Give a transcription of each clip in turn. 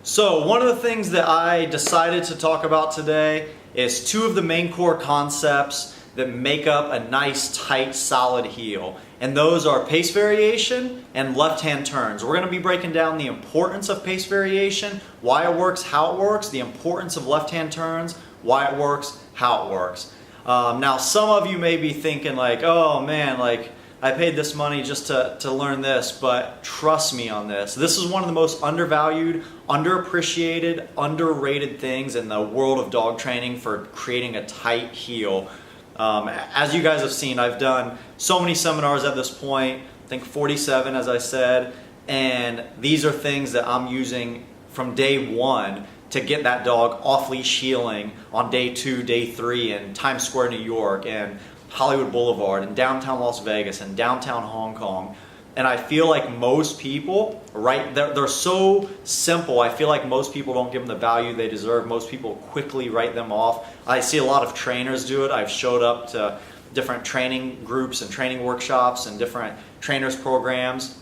So one of the things that I decided to talk about today is two of the main core concepts that make up a nice, tight, solid heel. And those are pace variation and left-hand turns. We're going to be breaking down the importance of pace variation, why it works, how it works, the importance of left-hand turns, why it works, how it works. Now some of you may be thinking like, oh man, like I paid this money just to learn this, but trust me on this. This is one of the most undervalued, underappreciated, underrated things in the world of dog training for creating a tight heel. As you guys have seen, I've done so many seminars at this point, I think 47 as I said, and these are things that I'm using from day one to get that dog off leash heeling on day 2, day 3 in Times Square, New York, and Hollywood Boulevard, and downtown Las Vegas, and downtown Hong Kong. And I feel like most people, right, they're so simple, I feel like most people don't give them the value they deserve. Most people quickly write them off. I see a lot of trainers do it. I've showed up to different training groups and training workshops and different trainers programs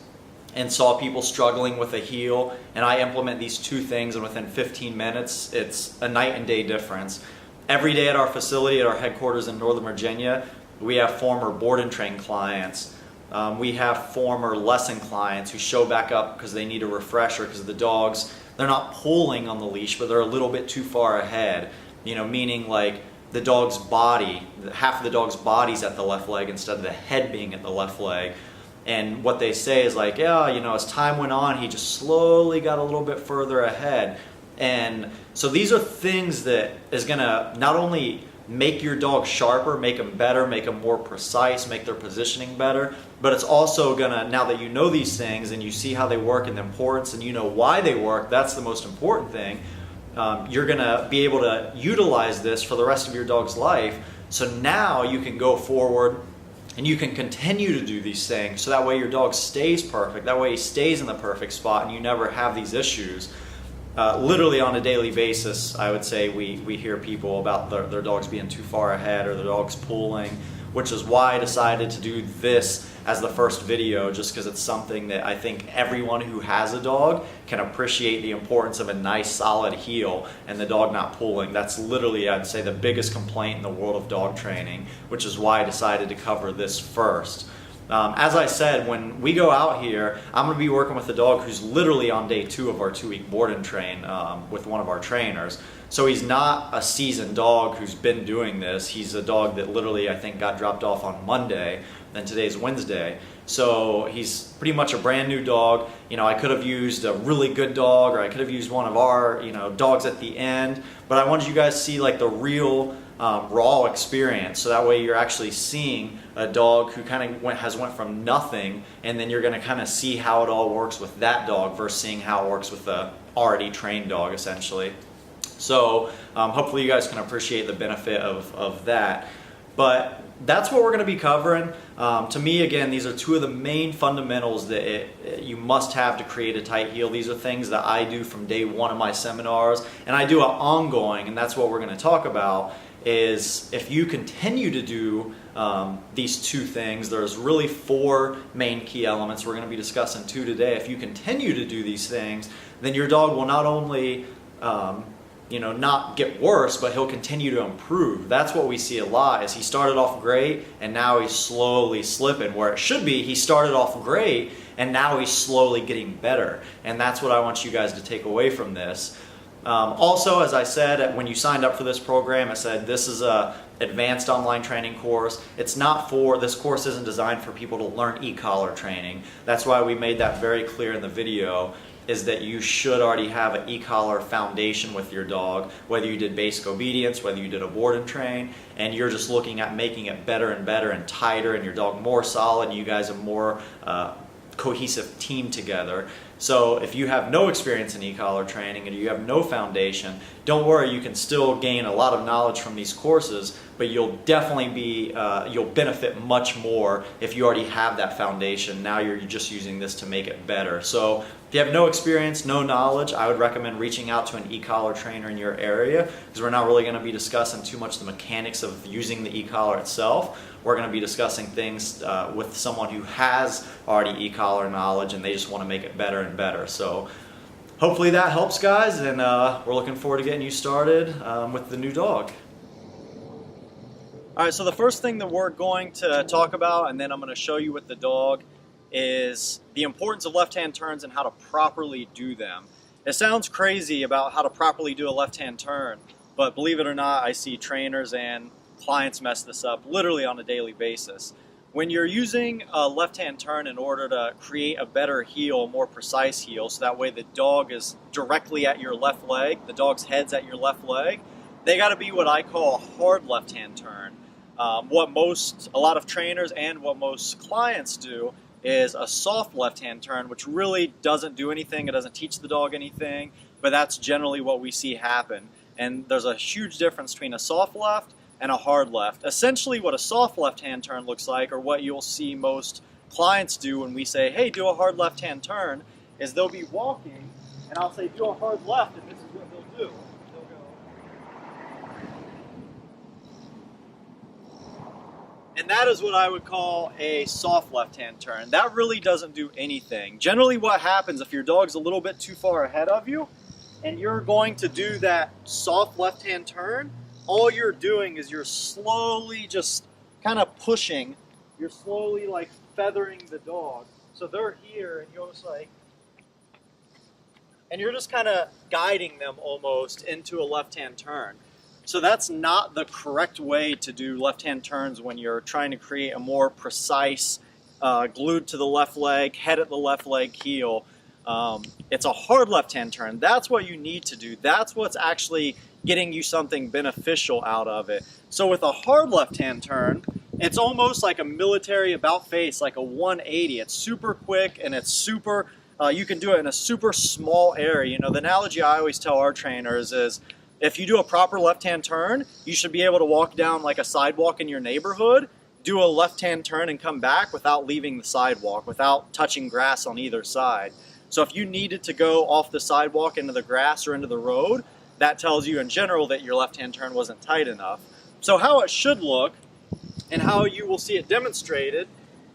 and saw people struggling with a heel, and I implement these two things, and within 15 minutes, it's a night and day difference. Every day at our facility, at our headquarters in Northern Virginia, we have former board and train clients. We have former lesson clients who show back up because they need a refresher because the dogs, they're not pulling on the leash, but they're a little bit too far ahead. You know, meaning like the dog's body, half of the dog's body's at the left leg instead of the head being at the left leg. And what they say is like, yeah, you know, as time went on, he just slowly got a little bit further ahead. And so these are things that is gonna not only make your dog sharper, make them better, make them more precise, make their positioning better, but it's also gonna, now that you know these things and you see how they work and the importance and you know why they work, that's the most important thing. You're gonna be able to utilize this for the rest of your dog's life. So now you can go forward and you can continue to do these things, so that way your dog stays perfect, that way he stays in the perfect spot and you never have these issues. Literally on a daily basis, I would say we hear people about their dogs being too far ahead or their dogs pulling, which is why I decided to do this as the first video, just because it's something that I think everyone who has a dog can appreciate the importance of a nice solid heel and the dog not pulling. That's literally, I'd say, the biggest complaint in the world of dog training, which is why I decided to cover this first. As I said, when we go out here, I'm going to be working with a dog who's literally on day 2 of our 2-week board and train with one of our trainers. So he's not a seasoned dog who's been doing this. He's a dog that literally, I think, got dropped off on Monday, and today's Wednesday. So he's pretty much a brand new dog. You know, I could have used a really good dog, or I could have used one of our, you know, dogs at the end, but I wanted you guys to see like the real raw experience, so that way you're actually seeing a dog who kind of went from nothing, and then you're going to kind of see how it all works with that dog versus seeing how it works with a already trained dog essentially. So hopefully you guys can appreciate the benefit of that. But that's what we're going to be covering. To me, again, these are two of the main fundamentals that you must have to create a tight heel. These are things that I do from day 1 of my seminars, and I do it ongoing, and that's what we're going to talk about. Is if you continue to do these two things, there's really 4 main key elements. We're going to be discussing 2 today. If you continue to do these things, then your dog will not only not get worse, but he'll continue to improve. That's what we see a lot, is he started off great and now he's slowly slipping, where it should be he started off great and now he's slowly getting better. And that's what I want you guys to take away from this. Also, as I said, when you signed up for this program, I said this is a advanced online training course. It's not for, this course isn't designed for people to learn e-collar training. That's why we made that very clear in the video, is that you should already have an e-collar foundation with your dog, whether you did basic obedience, whether you did a board and train, and you're just looking at making it better and better and tighter, and your dog more solid, and you guys are more cohesive team together. So if you have no experience in e-collar training and you have no foundation, don't worry, you can still gain a lot of knowledge from these courses, but you'll definitely be, you'll benefit much more if you already have that foundation. Now you're just using this to make it better. So if you have no experience, no knowledge, I would recommend reaching out to an e-collar trainer in your area, because we're not really going to be discussing too much the mechanics of using the e-collar itself. We're going to be discussing things with someone who has already e-collar knowledge and they just want to make it better and better. So hopefully that helps, guys, and we're looking forward to getting you started with the new dog. All right, so the first thing that we're going to talk about, and then I'm going to show you with the dog, is the importance of left-hand turns and how to properly do them. It sounds crazy about how to properly do a left-hand turn, but believe it or not, I see trainers and clients mess this up literally on a daily basis. When you're using a left-hand turn in order to create a better heel, more precise heel, so that way the dog is directly at your left leg, the dog's head's at your left leg, they got to be what I call a hard left-hand turn. A lot of trainers and what most clients do is a soft left-hand turn, which really doesn't do anything. It doesn't teach the dog anything, but that's generally what we see happen. And there's a huge difference between a soft left and a hard left. Essentially what a soft left-hand turn looks like, or what you'll see most clients do when we say, hey, do a hard left-hand turn, is they'll be walking, and I'll say, do a hard left, and this is what they'll do. They'll go. And that is what I would call a soft left-hand turn. That really doesn't do anything. Generally what happens if your dog's a little bit too far ahead of you and you're going to do that soft left-hand turn, all you're doing is you're slowly just kind of pushing, you're slowly like feathering the dog. So they're here and you're just like, and you're just kind of guiding them almost into a left-hand turn. So that's not the correct way to do left-hand turns when you're trying to create a more precise, glued to the left leg, head at the left leg heel. It's a hard left-hand turn. That's what you need to do. That's what's actually getting you something beneficial out of it. So with a hard left-hand turn, it's almost like a military about face, like a 180. It's super quick and it's super, you can do it in a super small area. You know, the analogy I always tell our trainers is, if you do a proper left-hand turn, you should be able to walk down like a sidewalk in your neighborhood, do a left-hand turn and come back without leaving the sidewalk, without touching grass on either side. So if you needed to go off the sidewalk into the grass or into the road, that tells you in general that your left-hand turn wasn't tight enough. So how it should look and how you will see it demonstrated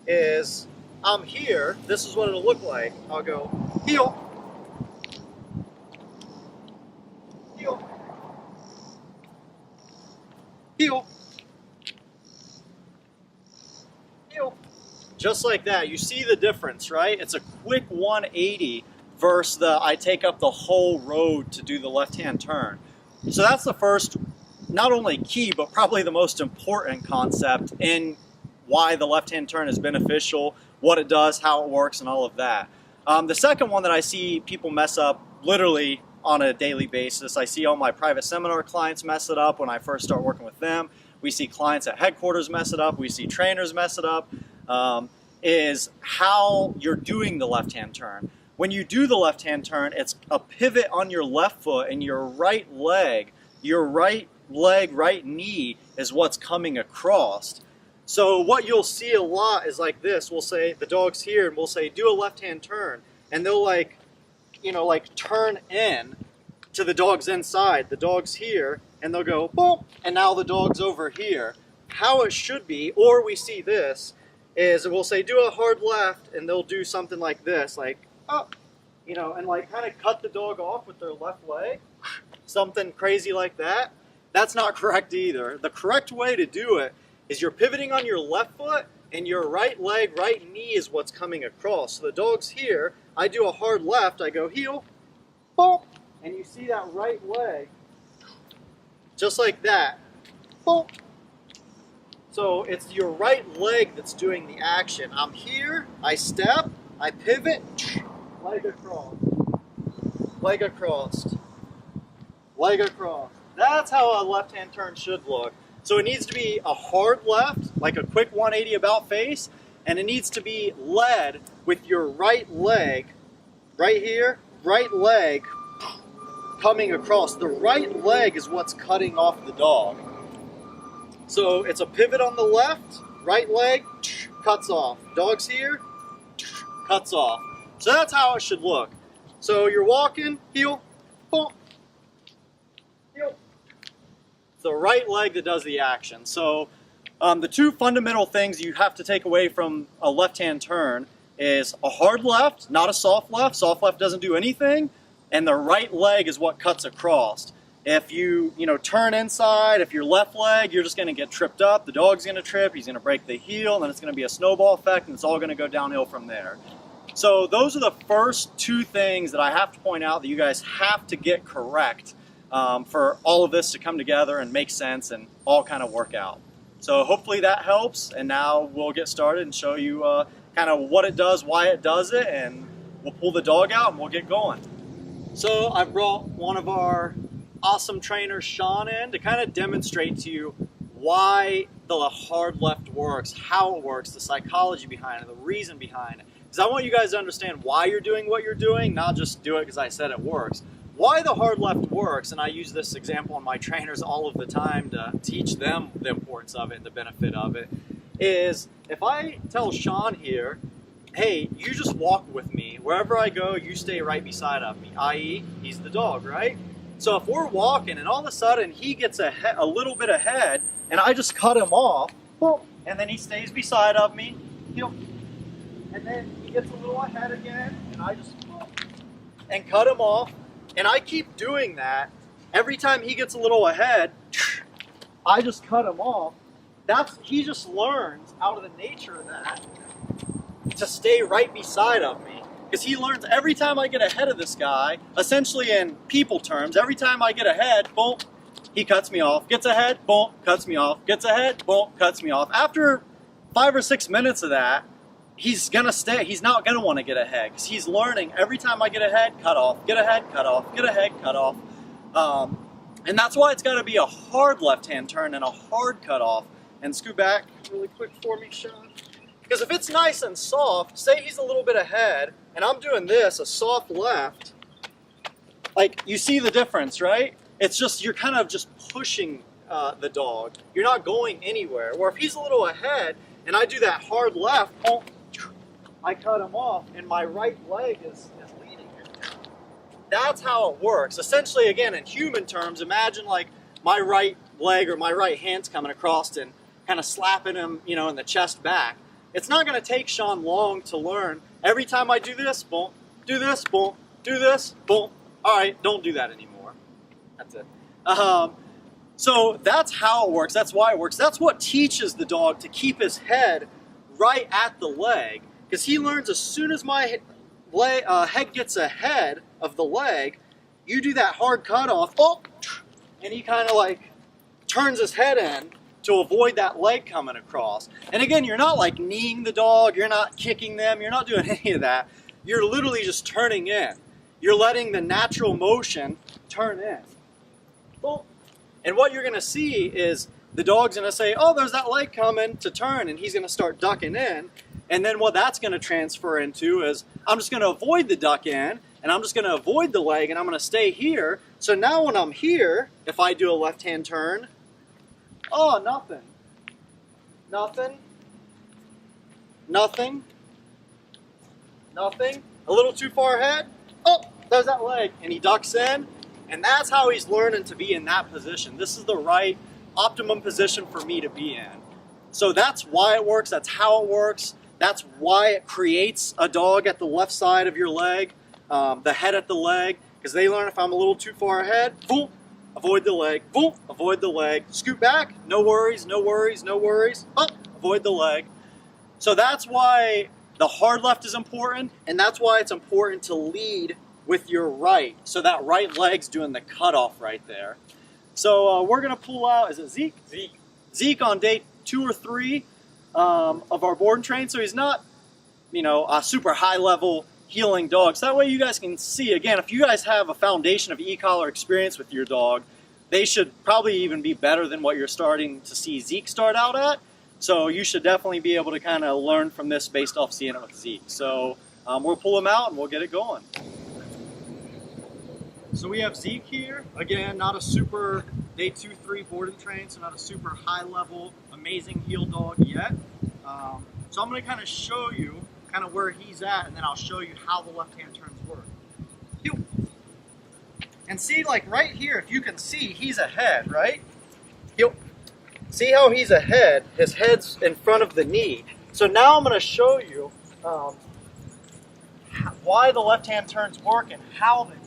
is, I'm here, this is what it'll look like. I'll go heel, heel, heel, heel. Just like that. You see the difference, right? It's a quick 180 versus the I take up the whole road to do the left-hand turn. So that's the first, not only key, but probably the most important concept in why the left-hand turn is beneficial, what it does, how it works, and all of that. The second one that I see people mess up literally on a daily basis, I see all my private seminar clients mess it up when I first start working with them. We see clients at headquarters mess it up. We see trainers mess it up, is how you're doing the left-hand turn. When you do the left-hand turn, it's a pivot on your left foot and your right leg, right knee is what's coming across. So what you'll see a lot is like this. We'll say the dog's here and we'll say do a left-hand turn, and they'll like, you know, like turn in to the dog's inside. The dog's here and they'll go boom, and now the dog's over here. How it should be, or we see this, is we'll say do a hard left and they'll do something like this, like oh, you know, and like kind of cut the dog off with their left leg, something crazy like that. That's not correct either. The correct way to do it is you're pivoting on your left foot and your right leg, right knee is what's coming across. So the dog's here, I do a hard left, I go heel, boom, and you see that right leg, just like that, boom. So it's your right leg that's doing the action. I'm here, I step, I pivot, leg across, leg across, leg across. That's how a left-hand turn should look. So it needs to be a hard left, like a quick 180 about face, and it needs to be led with your right leg, right here, right leg coming across. The right leg is what's cutting off the dog. So it's a pivot on the left, right leg, cuts off. Dog's here, cuts off. So that's how it should look. So you're walking, heel, boom, heel. It's the right leg that does the action. So the two fundamental things you have to take away from a left-hand turn is a hard left, not a soft left. Soft left doesn't do anything. and the right leg is what cuts across. If you turn inside, if your left leg, you're just going to get tripped up. The dog's going to trip, he's going to break the heel, and then it's going to be a snowball effect, and it's all going to go downhill from there. So those are the first two things that I have to point out that you guys have to get correct for all of this to come together and make sense and all kind of work out. So hopefully that helps, and now we'll get started and show you kind of what it does, why it does it, and we'll pull the dog out and we'll get going. So I brought one of our awesome trainers, Sean, in to kind of demonstrate to you why the hard left works, how it works, the psychology behind it, the reason behind it. Because I want you guys to understand why you're doing what you're doing, not just do it because I said it works. Why the hard left works, and I use this example on my trainers all of the time to teach them the importance of it and the benefit of it, is if I tell Sean here, hey, you just walk with me. Wherever I go, you stay right beside of me, i.e., he's the dog, right? So if we're walking and all of a sudden he gets a little bit ahead and I just cut him off, and then he stays beside of me, and then he gets a little ahead again and I just and cut him off, and I keep doing that. Every time he gets a little ahead, I just cut him off. He just learns out of the nature of that to stay right beside of me. Because he learns every time I get ahead of this guy, essentially in people terms, every time I get ahead, boom, he cuts me off. Gets ahead, boom, cuts me off. Gets ahead, boom, cuts me off. After 5 or 6 minutes of that, he's gonna stay. He's not gonna want to get ahead because he's learning every time I get ahead, cut off, get ahead, cut off, get ahead, cut off. And that's why it's got to be a hard left-hand turn and a hard cut off. And scoot back really quick for me, Sean. Because if it's nice and soft, say he's a little bit ahead, and I'm doing this, a soft left, like, you see the difference, right? It's just, you're kind of just pushing the dog. You're not going anywhere. Where if he's a little ahead, and I do that hard left, I cut him off, and my right leg is leading him. That's how it works. Essentially, again, in human terms, imagine like my right leg or my right hand's coming across and kind of slapping him, in the chest back. It's not going to take Sean long to learn. Every time I do this, boom, do this, boom, do this, boom. All right, don't do that anymore. That's it. So that's how it works. That's why it works. That's what teaches the dog to keep his head right at the leg. Because he learns as soon as my head gets ahead of the leg, you do that hard cut off, and he kind of like turns his head in to avoid that leg coming across. And again, you're not like kneeing the dog, you're not kicking them, you're not doing any of that. You're literally just turning in. You're letting the natural motion turn in. And what you're gonna see is the dog's gonna say, oh, there's that leg coming to turn, and he's gonna start ducking in. And then what that's gonna transfer into is, I'm just gonna avoid the duck in, and I'm just gonna avoid the leg, and I'm gonna stay here. So now when I'm here, if I do a left-hand turn, oh, nothing. Nothing. Nothing. Nothing. A little too far ahead. Oh, there's that leg. And he ducks in. And that's how he's learning to be in that position. This is the right optimum position for me to be in. So that's why it works. That's how it works. That's why it creates a dog at the left side of your leg, the head at the leg. Because they learn if I'm a little too far ahead, boom, avoid the leg, boom, avoid the leg, scoot back, no worries, no worries, no worries, avoid the leg. So that's why the hard left is important, and that's why it's important to lead with your right. So that right leg's doing the cutoff right there. So we're gonna pull out, is it Zeke? Zeke on day 2 or 3 of our board and train. So he's not, a super high level healing dog. So that way you guys can see, again, if you guys have a foundation of e-collar experience with your dog, they should probably even be better than what you're starting to see Zeke start out at. So you should definitely be able to kind of learn from this based off seeing it with Zeke. So we'll pull him out and we'll get it going. So we have Zeke here. Again, not a super day 2, 3 board and train, so not a super high level, amazing heel dog yet. So I'm going to kind of show you kind of where he's at, and then I'll show you how the left-hand turns work. And see, like right here, if you can see, he's ahead, right? See how he's ahead? His head's in front of the knee. So now I'm going to show you why the left-hand turns work and how they work.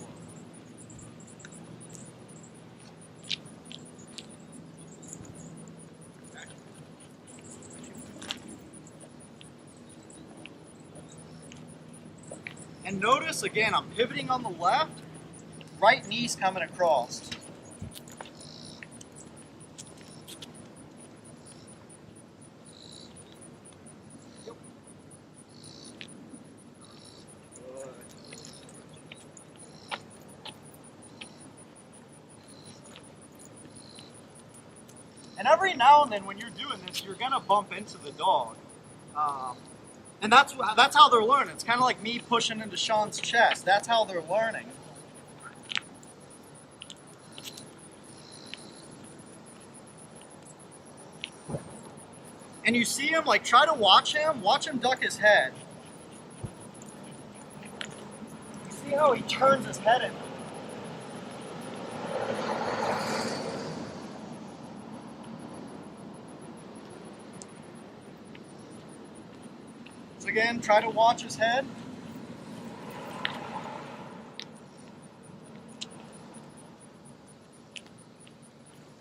And notice, again, I'm pivoting on the left, right knee's coming across. Yep. And every now and then when you're doing this, you're gonna bump into the dog. And that's how they're learning. It's kind of like me pushing into Sean's chest. That's how they're learning. And you see him, like, try to watch him duck his head. You see how he turns his head in? So again, try to watch his head.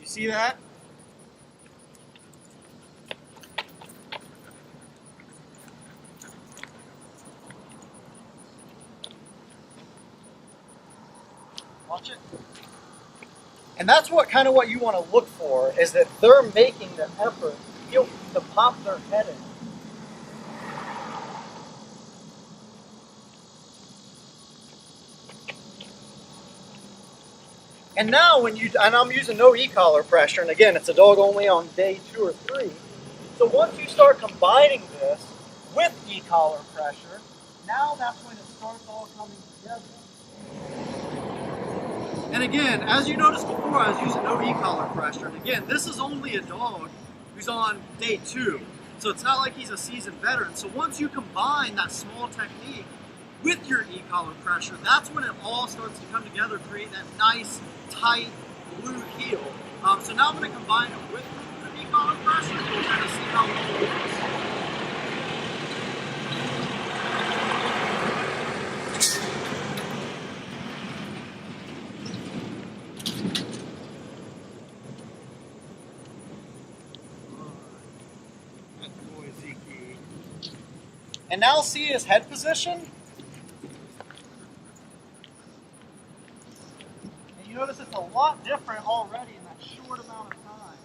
You see that? Watch it. And that's what you want to look for, is that they're making the effort to pop their head in. And now and I'm using no e-collar pressure, and again, it's a dog only on day 2 or 3. So once you start combining this with e-collar pressure, now that's when it starts all coming together. And again, as you noticed before, I was using no e-collar pressure. And again, this is only a dog who's on day 2. So it's not like he's a seasoned veteran. So once you combine that small technique with your e-collar pressure, that's when it all starts to come together, create that nice, tight, blue heel. So now I'm going to combine it with the e-collar pressure and we'll kind of see how it all works. And now see his head position. And you notice it's a lot different already in that short amount of time.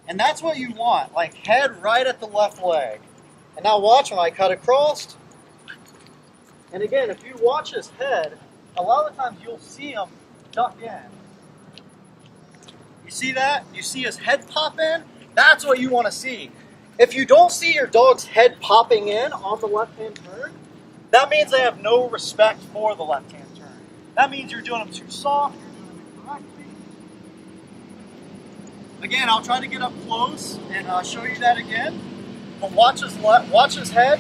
And that's what you want, like head right at the left leg. And now watch when I cut across. And again, if you watch his head, a lot of the times you'll see him duck in. You see that? You see his head pop in? That's what you want to see. If you don't see your dog's head popping in on the left-hand turn, that means they have no respect for the left-hand turn. That means you're doing them too soft, you're doing them incorrectly. Again, I'll try to get up close and show you that again. But watch his head.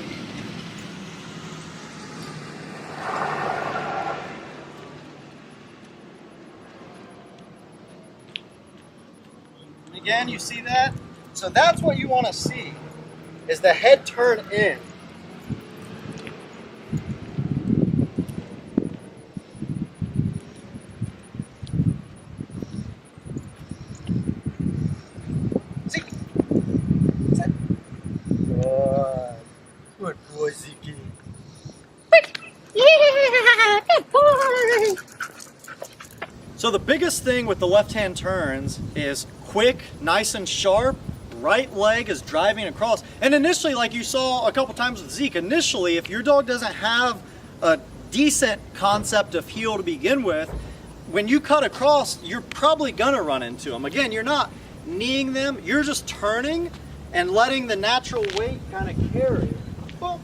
Again, you see that? So that's what you want to see, is the head turn in. See? Sit. Good boy, Zeke. Yeah, good boy. So the biggest thing with the left-hand turns is quick, nice and sharp, right leg is driving across. And initially, like you saw a couple times with Zeke, initially, if your dog doesn't have a decent concept of heel to begin with, when you cut across, you're probably gonna run into them. Again, you're not kneeing them, you're just turning and letting the natural weight kind of carry. Boom.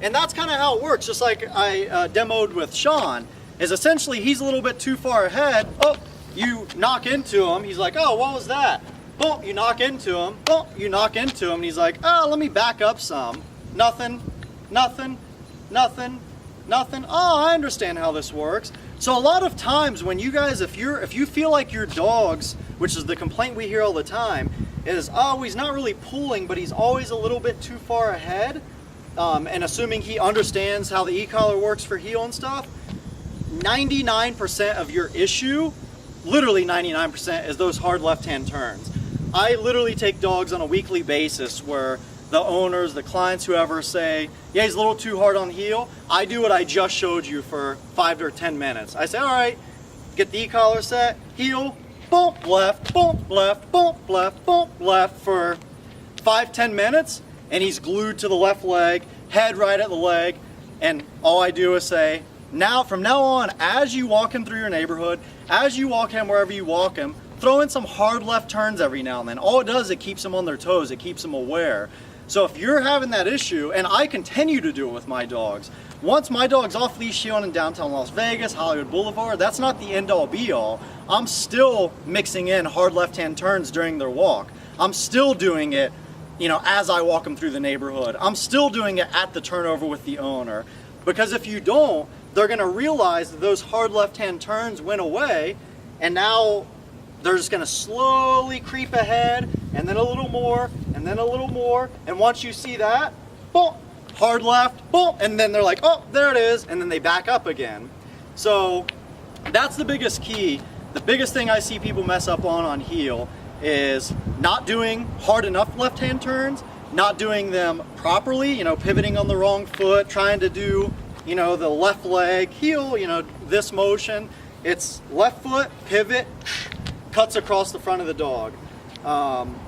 And that's kind of how it works, just like I demoed with Sean, is essentially he's a little bit too far ahead. Oh, you knock into him, he's like, oh, what was that? Boom, you knock into him, boom, you knock into him, and he's like, oh, let me back up some. Nothing, nothing, nothing, nothing. Oh, I understand how this works. So a lot of times when you guys, if you feel like your dogs, which is the complaint we hear all the time, is, oh, he's not really pulling, but he's always a little bit too far ahead, and assuming he understands how the e-collar works for heel and stuff, 99% of your issue, literally 99%, is those hard left-hand turns. I literally take dogs on a weekly basis where the owners, the clients, whoever say, yeah, he's a little too hard on the heel, I do what I just showed you for 5 or 10 minutes. I say, all right, get the e-collar set, heel, bump left, bump left, bump left, bump left for 5-10 minutes, and he's glued to the left leg, head right at the leg, and all I do is say, now, from now on, as you walk him through your neighborhood, as you walk him wherever you walk him, throw in some hard left turns every now and then. All it does, it keeps them on their toes, it keeps them aware. So if you're having that issue, and I continue to do it with my dogs, once my dog's off leash heeling in downtown Las Vegas, Hollywood Boulevard, that's not the end all be all. I'm still mixing in hard left hand turns during their walk. I'm still doing it, you know, as I walk them through the neighborhood. I'm still doing it at the turnover with the owner. Because if you don't, they're gonna realize that those hard left hand turns went away, and now they're just gonna slowly creep ahead, and then a little more, and then a little more, and once you see that, boom, hard left, boom, and then they're like, oh, there it is, and then they back up again. So that's the biggest key. The biggest thing I see people mess up on heel is not doing hard enough left hand turns, not doing them properly, you know, pivoting on the wrong foot, trying to do, you know, the left leg heel, you know, this motion. It's left foot, pivot, cuts across the front of the dog.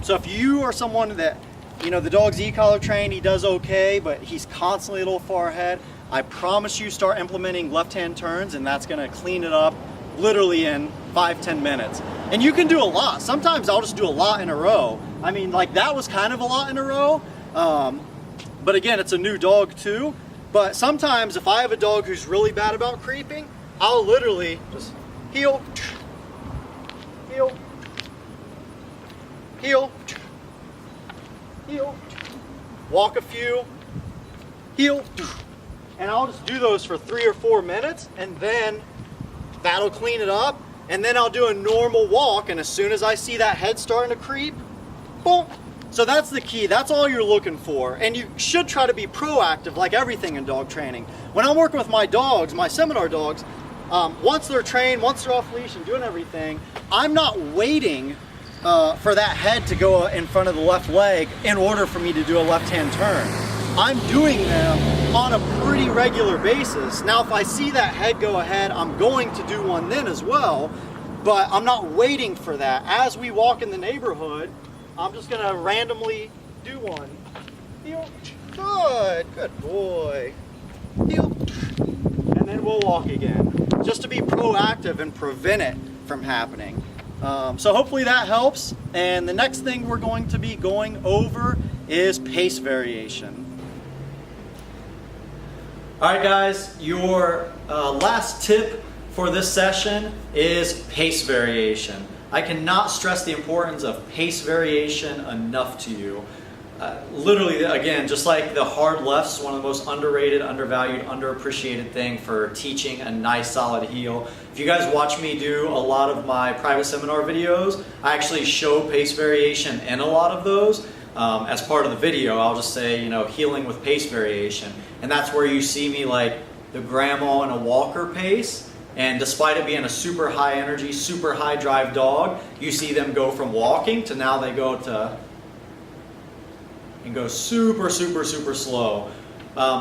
So if you are someone that, you know, the dog's e-collar trained, he does okay, but he's constantly a little far ahead, I promise you start implementing left-hand turns, and that's gonna clean it up literally in 5-10 minutes. And you can do a lot. Sometimes I'll just do a lot in a row. I mean, like that was kind of a lot in a row, but again, it's a new dog too. But sometimes if I have a dog who's really bad about creeping, I'll literally just heel, heel, heel, heel, walk a few, heel, and I'll just do those for 3 or 4 minutes, and then that'll clean it up, and then I'll do a normal walk, and as soon as I see that head starting to creep, boom. So that's the key. That's all you're looking for. And you should try to be proactive, like everything in dog training. When I'm working with my dogs, my seminar dogs, once they're trained, once they're off leash and doing everything, I'm not waiting for that head to go in front of the left leg in order for me to do a left-hand turn. I'm doing them on a pretty regular basis. Now, if I see that head go ahead, I'm going to do one then as well, but I'm not waiting for that. As we walk in the neighborhood, I'm just gonna randomly do one. Heel, good boy. Heel, and then we'll walk again, just to be proactive and prevent it from happening. So hopefully that helps. And the next thing we're going to be going over is pace variation. All right, guys, your last tip for this session is pace variation. I cannot stress the importance of pace variation enough to you. Literally, again, just like the hard lefts, one of the most underrated, undervalued, underappreciated thing for teaching a nice solid heel. If you guys watch me do a lot of my private seminar videos, I actually show pace variation in a lot of those. As part of the video, I'll just say, you know, healing with pace variation. And that's where you see me like the grandma in a walker pace. And despite it being a super high energy, super high drive dog, you see them go from walking to now they go to, and go super, super, super slow.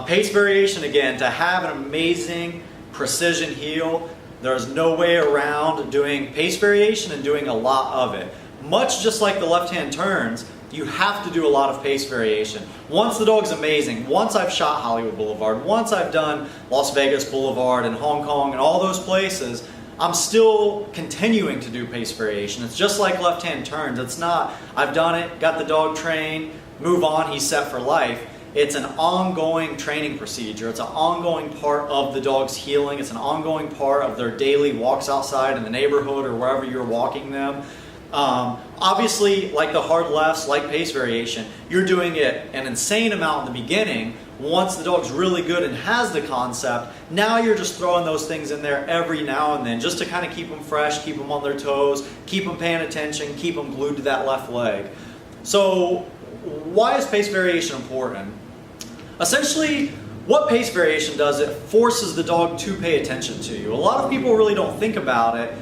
Pace variation, again, to have an amazing precision heel, there's no way around doing pace variation and doing a lot of it. Much just like the left-hand turns, you have to do a lot of pace variation. Once the dog's amazing, once I've shot Hollywood Boulevard, once I've done Las Vegas Boulevard and Hong Kong and all those places, I'm still continuing to do pace variation. It's just like left-hand turns. It's not, I've done it, got the dog trained, move on, he's set for life. It's an ongoing training procedure. It's an ongoing part of the dog's healing. It's an ongoing part of their daily walks outside in the neighborhood or wherever you're walking them. Obviously, like the hard lefts, like pace variation, you're doing it an insane amount in the beginning. Once the dog's really good and has the concept, now you're just throwing those things in there every now and then just to kind of keep them fresh, keep them on their toes, keep them paying attention, keep them glued to that left leg. So why is pace variation important? Essentially, what pace variation does, it forces the dog to pay attention to you. A lot of people really don't think about it.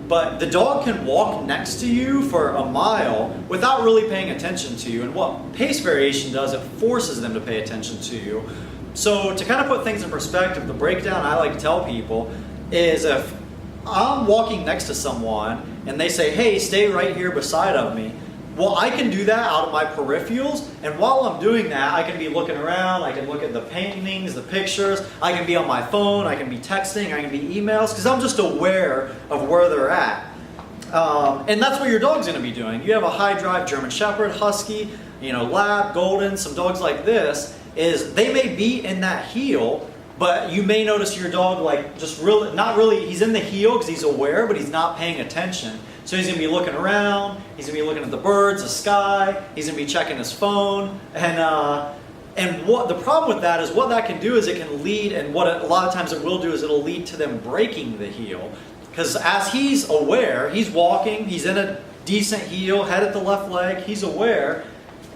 But the dog can walk next to you for a mile without really paying attention to you. And what pace variation does, it forces them to pay attention to you. So to kind of put things in perspective, the breakdown I like to tell people is if I'm walking next to someone and they say, hey, stay right here beside of me. Well, I can do that out of my peripherals, and while I'm doing that, I can be looking around, I can look at the paintings, the pictures, I can be on my phone, I can be texting, I can be emails, because I'm just aware of where they're at. And that's what your dog's going to be doing. You have a high drive German Shepherd, Husky, Lab, Golden, some dogs like this, is they may be in that heel, but you may notice your dog not really, he's in the heel because he's aware, but he's not paying attention. So he's going to be looking around, he's going to be looking at the birds, the sky, he's going to be checking his phone, and what the problem with that is what that can do is it can lead, and what a lot of times it will do is it'll lead to them breaking the heel. Because as he's aware, he's walking, he's in a decent heel, head at the left leg, he's aware,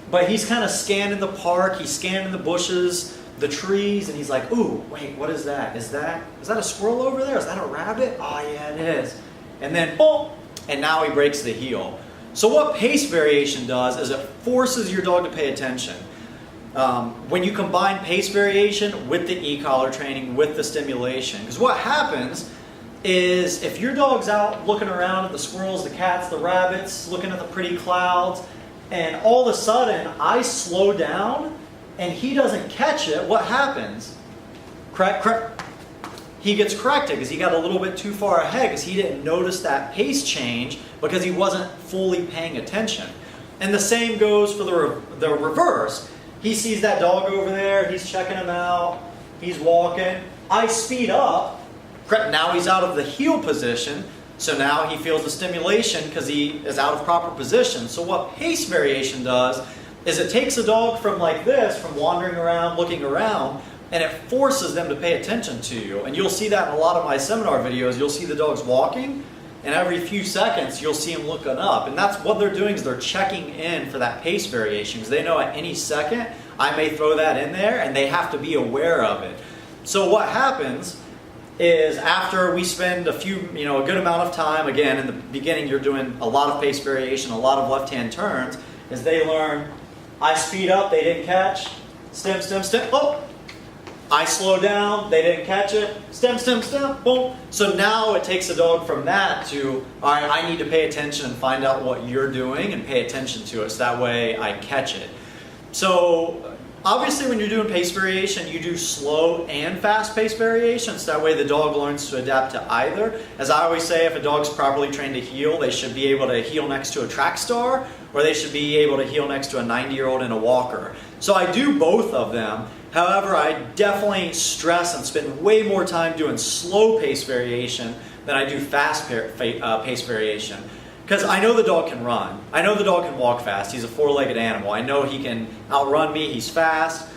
but he's kind of scanning the park, he's scanning the bushes, the trees, and he's like, ooh, wait, what is that? Is that a squirrel over there? Is that a rabbit? Oh yeah, it is. And then, boom, and now he breaks the heel. So what pace variation does is it forces your dog to pay attention. When you combine pace variation with the e-collar training, with the stimulation, because what happens is if your dog's out looking around at the squirrels, the cats, the rabbits, looking at the pretty clouds, and all of a sudden I slow down and he doesn't catch it, what happens? He gets corrected because he got a little bit too far ahead because he didn't notice that pace change because he wasn't fully paying attention. And the same goes for the reverse. He sees that dog over there, he's checking him out, he's walking. I speed up, now he's out of the heel position, so now he feels the stimulation because he is out of proper position. So what pace variation does is it takes a dog from like this, from wandering around, looking around, and it forces them to pay attention to you. And you'll see that in a lot of my seminar videos. You'll see the dogs walking, and every few seconds you'll see them looking up. And that's what they're doing, is they're checking in for that pace variation, because they know at any second I may throw that in there, and they have to be aware of it. So what happens is after we spend a good amount of time, again, in the beginning you're doing a lot of pace variation, a lot of left-hand turns, is they learn, I speed up, they didn't catch, stem, stem, stem, oh! I slow down, they didn't catch it, stem, stem, stem, boom. So now it takes a dog from that to, all right, I need to pay attention and find out what you're doing and pay attention to it, so that way I catch it. So obviously when you're doing pace variation, you do slow and fast pace variation, so that way the dog learns to adapt to either. As I always say, if a dog's properly trained to heel, they should be able to heel next to a track star, or they should be able to heel next to a 90-year-old in a walker. So I do both of them. However, I definitely stress and spend way more time doing slow pace variation than I do fast pace variation. Because I know the dog can run. I know the dog can walk fast. He's a four-legged animal. I know he can outrun me. He's fast.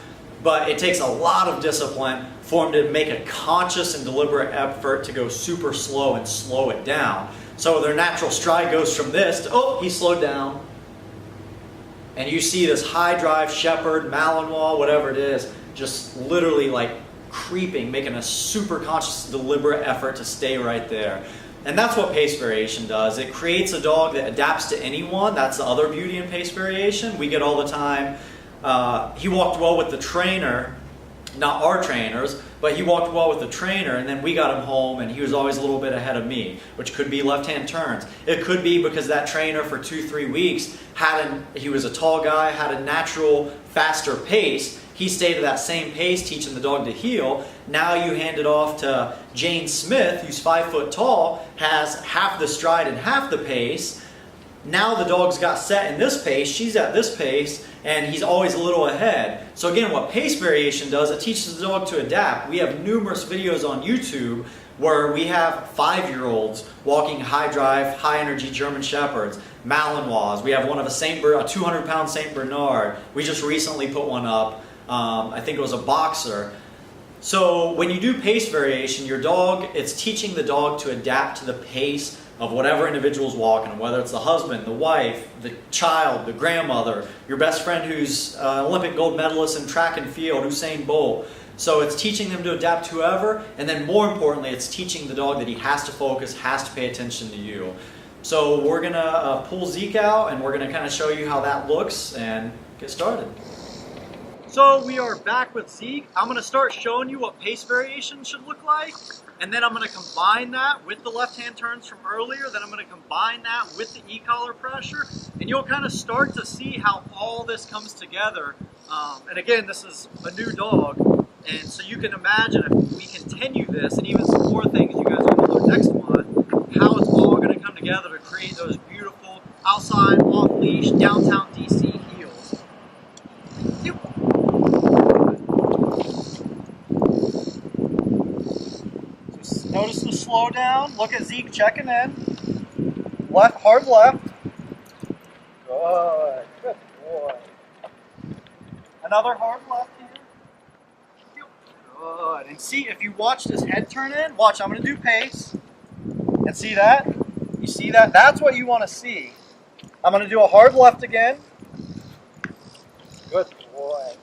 But it takes a lot of discipline for him to make a conscious and deliberate effort to go super slow and slow it down. So their natural stride goes from this to, oh, he slowed down. And you see this high drive Shepherd, Malinois, whatever it is, just literally like creeping, making a super conscious, deliberate effort to stay right there. And that's what pace variation does. It creates a dog that adapts to anyone. That's the other beauty in pace variation. We get all the time, he walked well with the trainer, not our trainers, but he walked well with the trainer, and then we got him home and he was always a little bit ahead of me, which could be left-hand turns. It could be because that trainer for 2-3 weeks he was a tall guy, had a natural faster pace. He stayed at that same pace, teaching the dog to heel. Now you hand it off to Jane Smith, who's 5 foot tall, has half the stride and half the pace. Now the dog's got set in this pace, she's at this pace, and he's always a little ahead. So again, what pace variation does, it teaches the dog to adapt. We have numerous videos on YouTube where we have 5-year-olds walking high drive, high energy German Shepherds, Malinois. We have one of a 200-pound St. Bernard. We just recently put one up. I think it was a boxer. So when you do pace variation, your dog, it's teaching the dog to adapt to the pace of whatever individual's walking, whether it's the husband, the wife, the child, the grandmother, your best friend who's Olympic gold medalist in track and field, Usain Bolt. So it's teaching them to adapt to whoever, and then more importantly, it's teaching the dog that he has to focus, has to pay attention to you. So we're gonna pull Zeke out, and we're gonna kind of show you how that looks and get started. So we are back with Zeke. I'm gonna start showing you what pace variation should look like, and then I'm gonna combine that with the left-hand turns from earlier, then I'm gonna combine that with the e-collar pressure, and you'll kind of start to see how all this comes together. And again, this is a new dog, and so you can imagine if we continue this, and even some more things you guys are gonna learn next month, how it's all gonna come together to create those beautiful outside, off-leash, downtown DC heels. Notice the slow down. Look at Zeke checking in. Left, hard left. Good. Good boy. Another hard left here. Good. And see, if you watch this head turn in, watch, I'm going to do pace. And see that? You see that? That's what you want to see. I'm going to do a hard left again. Good boy.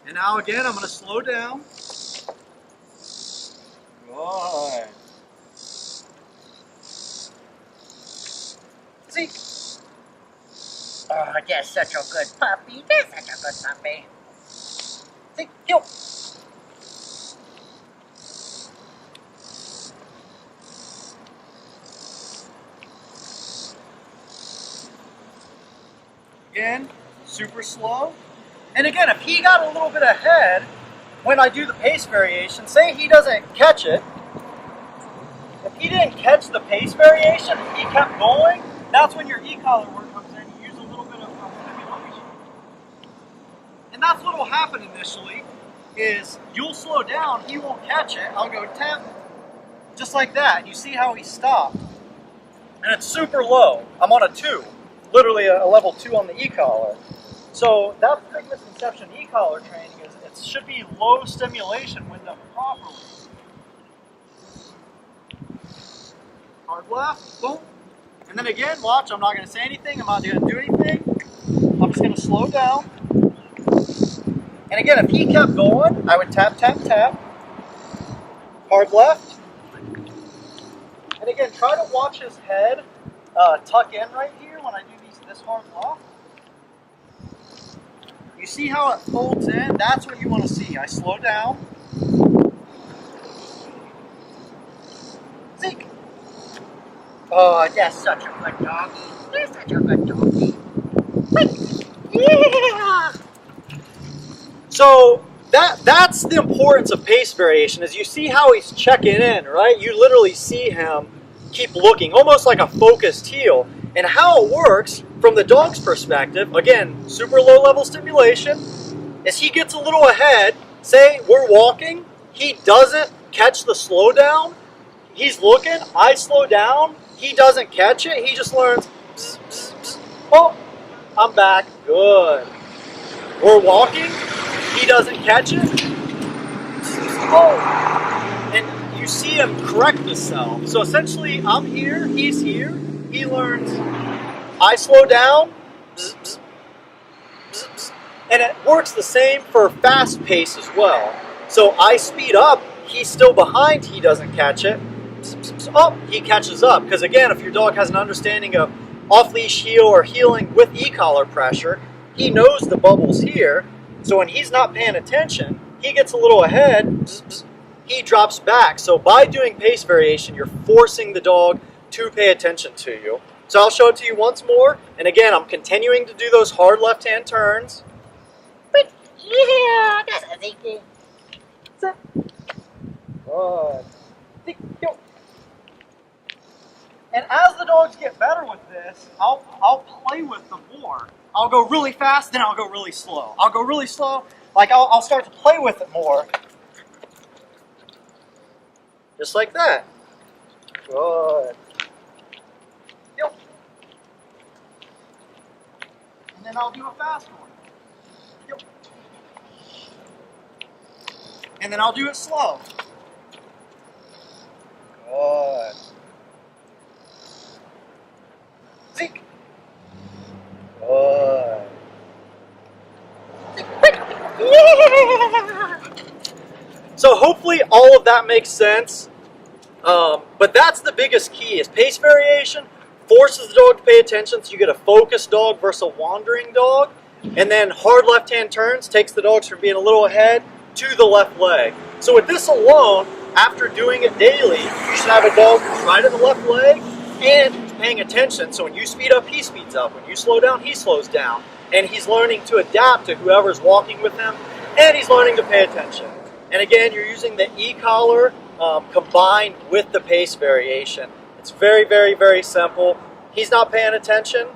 And now again, I'm going to slow down. Good. Zeke. Oh, you're such a good puppy. You're such a good puppy. Zeke, heel. Again, super slow. And again, if he got a little bit ahead when I do the pace variation, say he doesn't catch it, if he didn't catch the pace variation, he kept going, that's when your e-collar work comes in. You use a little bit of stimulation. And that's what will happen initially, is you'll slow down, he won't catch it, I'll go tap, just like that. And you see how he stopped. And it's super low. I'm on a 2, literally a level 2 on the e-collar. So that's the big misconception e-collar training is it should be low stimulation when done properly. Hard left, boom. And then again, watch, I'm not going to say anything, I'm not going to do anything. I'm just going to slow down. And again, if he kept going, I would tap, tap, tap. Hard left. And again, try to watch his head tuck in right here when I do this hard left. You see how it folds in? That's what you want to see. I slow down. Zeke. Oh, you're such a good doggy. You're such a good doggy. Yeah! So that's the importance of pace variation, is you see how he's checking in, right? You literally see him keep looking, almost like a focused heel. And how it works from the dog's perspective, again, super low level stimulation, is he gets a little ahead, say we're walking, he doesn't catch the slowdown, he's looking, I slow down, he doesn't catch it, he just learns, bzz, bzz, bzz. Oh, I'm back, good. We're walking, he doesn't catch it, oh, and you see him correct himself. So essentially, I'm here, he's here, he learns, I slow down, bzz, bzz, bzz, bzz. And it works the same for fast pace as well. So I speed up, he's still behind, he doesn't catch it, bzz, bzz, bzz. Oh, he catches up. Because again, if your dog has an understanding of off-leash heel or heeling with e-collar pressure, he knows the bubble's here. So when he's not paying attention, he gets a little ahead, bzz, bzz, he drops back. So by doing pace variation, you're forcing the dog to pay attention to you. So I'll show it to you once more. And again, I'm continuing to do those hard left-hand turns. Yeah, that's a Zeke. Good. And as the dogs get better with this, I'll play with them more. I'll go really fast, then I'll go really slow. I'll go really slow, like I'll start to play with it more. Just like that. Good. Yep. And then I'll do a fast one. Yep. And then I'll do it slow. Good. So hopefully all of that makes sense. But that's the biggest key, is pace variation forces the dog to pay attention, so you get a focused dog versus a wandering dog. And then hard left-hand turns takes the dogs from being a little ahead to the left leg. So with this alone, after doing it daily, you should have a dog who's right in the left leg and who's paying attention. So when you speed up, he speeds up. When you slow down, he slows down. And he's learning to adapt to whoever's walking with him, and he's learning to pay attention. And again, you're using the e-collar combined with the pace variation. It's very, very, very simple. He's not paying attention.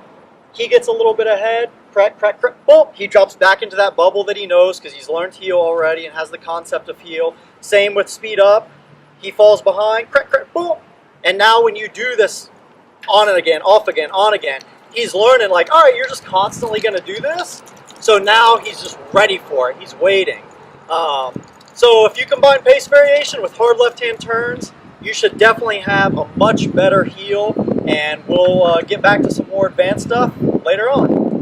He gets a little bit ahead. Crack, crack, crack. Boom. He drops back into that bubble that he knows because he's learned heel already and has the concept of heel. Same with speed up. He falls behind. Crack, crack, boom. And now when you do this on and again, off again, on again, he's learning like, all right, you're just constantly going to do this. So now he's just ready for it. He's waiting. So if you combine pace variation with hard left-hand turns, you should definitely have a much better heel, and we'll get back to some more advanced stuff later on.